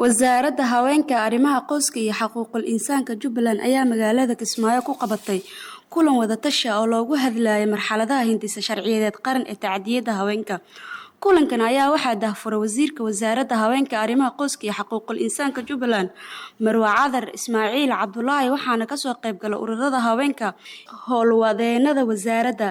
wasaaradda haweenka arrimaha qoyska iyo xuquuqul insaanka Jubbaland ayaa magaalada Kismaayo ku qabatay kulan wada tashi oo loogu hadlayay marxaladaha hindisa sharciyeed qaran ee tacdiyada haweenka. kulankan ayaa waxaa daahfuray wasiirka wasaaradda haweenka arrimaha qoyska iyo xuquuqul insaanka Jubbaland Marwa Cadar Ismaaciil Cabdullaahi waxaana ka soo qayb galay ururada haweenka howlwadeenada wasaaradda.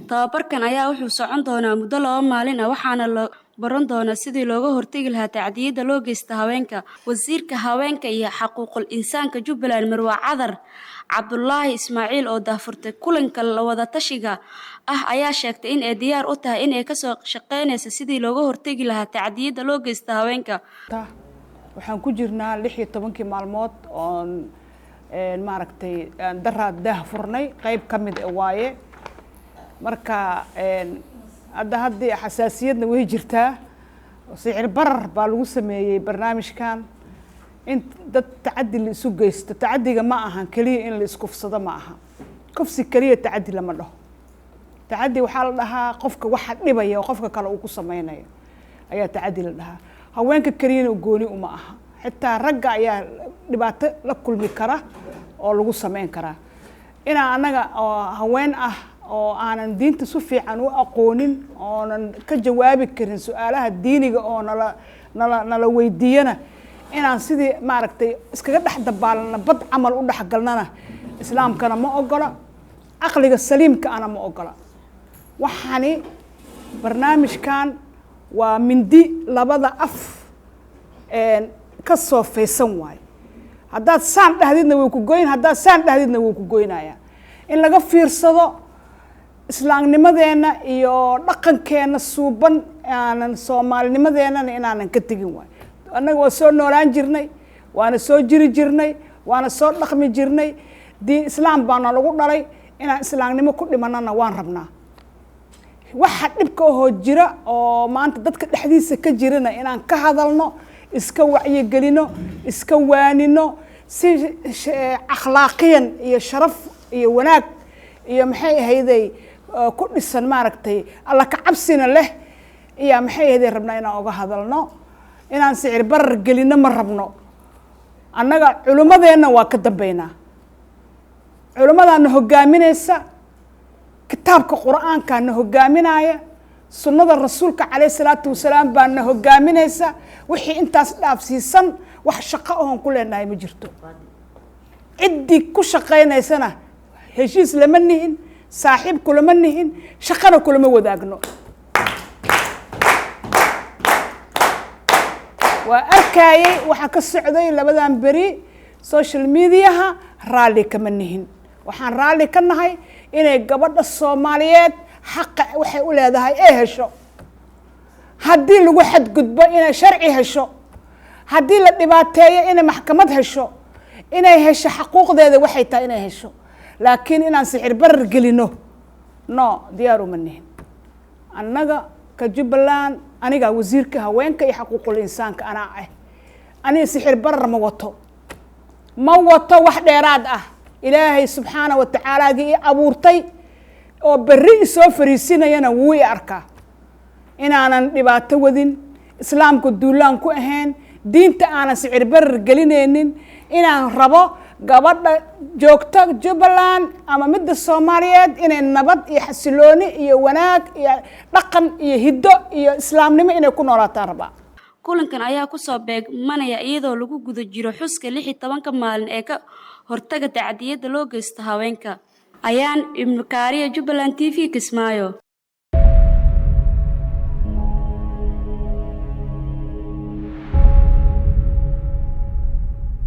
tababarkan ayaa wuxuu socon doonaa muddo 2 maalin ah waxaana la baran doonaa sidii looga hortagi lahaa tacdiyada loo geysto haweenka. wasiirka haweenka iyo xuquuqul insaanka Jubbaland Marwa Cadar Cabdullaahi Ismaaciil oo daafurtay kulanka la wada tashiga ah ayaa sheegtay in ay diyaar u tahay in ay ka soo shaqeynayso sidii looga hortagi lahaa tacdiyada loo geysto haweenka. waxaan ku jirnaa 16 maalmood oo maaragtay daraad daahfurnay qayb kamid waaye marka hadda xasaasiyadna way jirtaa sicir barar baa lagu sameeyay barnaamijkan in dad tacadi la isu geysto tacadiga ma ahan kaliya in la isku fsado ma aha kufsi kaliya tacadi lama dhaho tacadi waxa la dhahaa qofka waxa dhibaya qofka kale uu ku sameeynayo ayaa tacadi la dhahaa haweenka kaliya gooni uma aha xitaa ragga ayaa dhibaato la kulmi kara oo lagu sameyn kara ina anaga haween ah oo aanan diinta si fiican u aqoonin oonan ka jawaabi karin su'aalaha diiniga oo nala weydiiyana inaan sidii maaragtay iskaga dhaxdabaalna bad amal u dhaxgalnana islaamkana ma ogola aqliga saliimka ana ma ogola waxani barnaamijkan waa mindi labada af ka soo feesan waay haddaad saan dhahdidna way ku goyn haddaad saan dhahdidna way ku goynaya in laga fiirsado islaamnimadeena iyo dhaqankeena suuban aanan Soomaalinimadeena inaanan ka tagin waay anaga waa soo noolaan jirnay waana soo jiri jirnay waana soo dhaqmi jirnay diin islaam baana lagu dhalay inaan islaamnimo ku dhimanana waan rabnaa waxa dhibka oo jira oo maanta dadka dhaxdiisa ka jirana inaan ka hadalno iska wacyi gelino iska waanino si akhlaaqiyan iyo sharaf iyo wanaag iyo maxay ahaydey ku dhisan maaragtay alla ka cabsina leh iyo maxay ahaydey rabnaa inaan uga hadalno inaan sicir barar gelino ma rabno annaga culimadeena waa ka dambeynaa culimadaana hogaaminaysa kitaabka quraanka na hogaaminaya sunnada rasuulka kaleey salaatu wasalaam baana hogaaminaysa wixii intaas dhaafsiisan wax shaqo oo ku leenahay ma jirto cidii ku shaqeynaysana heshiis lama nihin saaxiib kulama nihin shaqana kulama wadaagno waa arkayay waxa ka socday labadan bari social media raali kama nihin waxaan raali ka nahay inay gabadha Soomaaliyeed xaq waxay u leedahay ee hesho hadii lagu xadgudbo inay sharci hesho hadii la dhibaateeyo inay maxkamad hesho inay hesho xuquuqdeeda waxay tahay inay hesho laakiin inaan sicir barar gelino no diyaar uma nihin annaga ka Jubbaland aniga wasiirka haweenka iyo xuquuqul insaanka ani sicir barar ma wato wax dheeraad ah ilaahay subhanahu wa ta'ala gi abuurtay oo bari soo fariisinayana wuu i arkaa inaanan dhibaato wadin islaamku duulaan ku ahayn diinta aanan sicir barar gelinaynin inaan rabo gabadha joogta Jubbaland ama midda Soomaaliyeed inay nabad iyo xasilooni iyo wanaag iyo dhaqan iyo hiddo iyo islaamnimo inay ku noolaataan raba. kulankan ayaa ku soo beegmanaya iyadoo lagu guda jiro xuska 16 maalin ee ka hortaga tacdiyada loo geysto haweenka. ayaan Ibnu Kaariye Jubbaland TV Kismaayo.